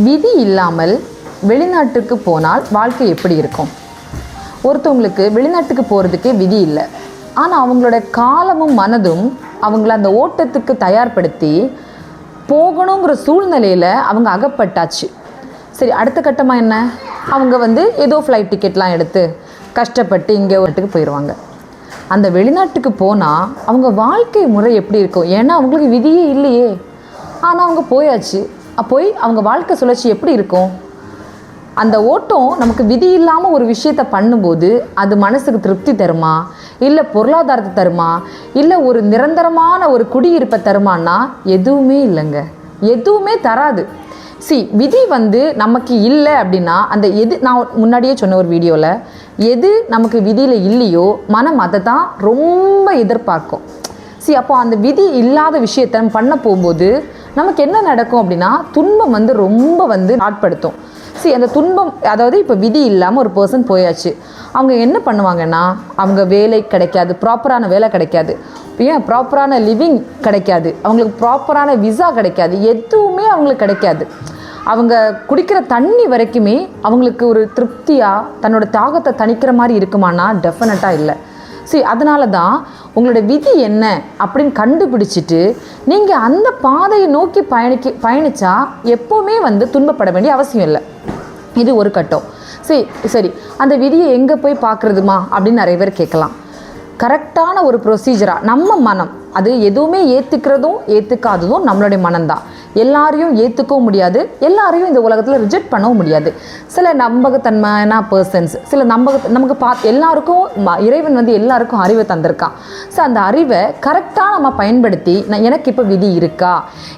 விதி இல்லாமல் வெளிநாட்டுக்கு போனால் வாழ்க்கை எப்படி இருக்கும்? ஒருத்தவங்களுக்கு வெளிநாட்டுக்கு போகிறதுக்கே விதி இல்லை, ஆனால் அவங்களோட காலமும் மனதும் அவங்கள அந்த ஓட்டத்துக்கு தயார்படுத்தி போகணுங்கிற சூழ்நிலையில் அவங்க அகப்பட்டாச்சு. சரி, அடுத்த கட்டமாக என்ன? அவங்க ஏதோ ஃப்ளைட் டிக்கெட்லாம் எடுத்து கஷ்டப்பட்டு இங்கே வீட்டுக்கு போயிடுவாங்க. அந்த வெளிநாட்டுக்கு போனால் அவங்க வாழ்க்கை முறை எப்படி இருக்கும்? ஏன்னா அவங்களுக்கு விதியே இல்லையே, ஆனால் அவங்க போயாச்சு. போய் அவங்க வாழ்க்கை சுழற்சி எப்படி இருக்கும்? அந்த ஓட்டம் நமக்கு விதி இல்லாமல் ஒரு விஷயத்தை பண்ணும்போது அது மனசுக்கு திருப்தி தருமா, இல்லை பொருளாதாரத்தை தருமா, இல்லை ஒரு நிரந்தரமான ஒரு குடியிருப்பை தருமானா எதுவுமே இல்லைங்க, எதுவுமே தராது. விதி நமக்கு இல்லை அப்படின்னா அந்த நான் முன்னாடியே சொன்ன ஒரு வீடியோவில், எது நமக்கு விதியில் இல்லையோ மனம் அதை தான் ரொம்ப எதிர்பார்க்கும். அப்போ அந்த விதி இல்லாத விஷயத்தை நம்ம பண்ண போகும்போது நமக்கு என்ன நடக்கும் அப்படின்னா, துன்பம் ரொம்ப ஆட்படுத்தும். அந்த துன்பம், அதாவது இப்போ விதி இல்லாமல் ஒரு பர்சன் போயாச்சு, அவங்க என்ன பண்ணுவாங்கன்னா, அவங்க வேலை கிடைக்காது, ப்ராப்பரான வேலை கிடைக்காது, ஏன் ப்ராப்பரான லிவிங் கிடைக்காது, அவங்களுக்கு ப்ராப்பரான விசா கிடைக்காது, எதுவுமே அவங்களுக்கு கிடைக்காது. அவங்க குடிக்கிற தண்ணி வரைக்குமே அவங்களுக்கு ஒரு திருப்தியாக தன்னோட தாகத்தை தணிக்கிற மாதிரி இருக்குமானா டெஃபினட்டாக இல்லை. அதனால தான் உங்களோட விதி என்ன அப்படின்னு கண்டுபிடிச்சிட்டு நீங்கள் அந்த பாதையை நோக்கி பயணித்தா எப்போவுமே துன்பப்பட வேண்டிய அவசியம் இல்லை. இது ஒரு கட்டம். சரி, அந்த விதியை எங்கே போய் பார்க்குறதுமா அப்படின்னு நிறைய பேர் கேட்கலாம். கரெக்டான ஒரு ப்ரொசீஜராக நம்ம மனம், அது எதுவுமே ஏற்றுக்கிறதும் ஏற்றுக்காததும் நம்மளுடைய மனம்தான். எல்லாரையும் ஏற்றுக்கவும் முடியாது, எல்லாரையும் இந்த உலகத்தில் ரிஜெக்ட் பண்ணவும் முடியாது. சில நம்பகத்தன்மையான பர்சன்ஸ், சில நமக்கு எல்லாருக்கும் இறைவன் எல்லாருக்கும் அறிவை தந்திருக்கான். அந்த அறிவை கரெக்டாக நம்ம பயன்படுத்தி எனக்கு இப்போ விதி இருக்கா,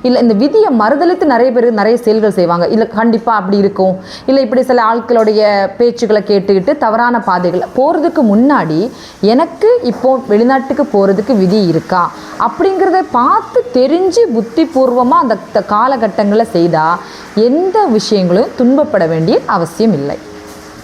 இல்லை இந்த விதியை மறுதளித்து நிறைய பேர் நிறைய செயல்கள் செய்வாங்க. இல்லை கண்டிப்பாக அப்படி இருக்கும், இல்லை இப்படி சில ஆட்களுடைய பேச்சுக்களை கேட்டுக்கிட்டு தவறான பாதைகள் போகிறதுக்கு முன்னாடி எனக்கு இப்போ வெளிநாட்டுக்கு போகிறதுக்கு விதி இருக்கா அப்படிங்கிறத பார்த்து தெரிஞ்சு புத்திபூர்வமாக அந்த காலகட்டங்களில் செய்தால் எந்த விஷயங்களும் துன்பப்பட வேண்டிய அவசியம் இல்லை.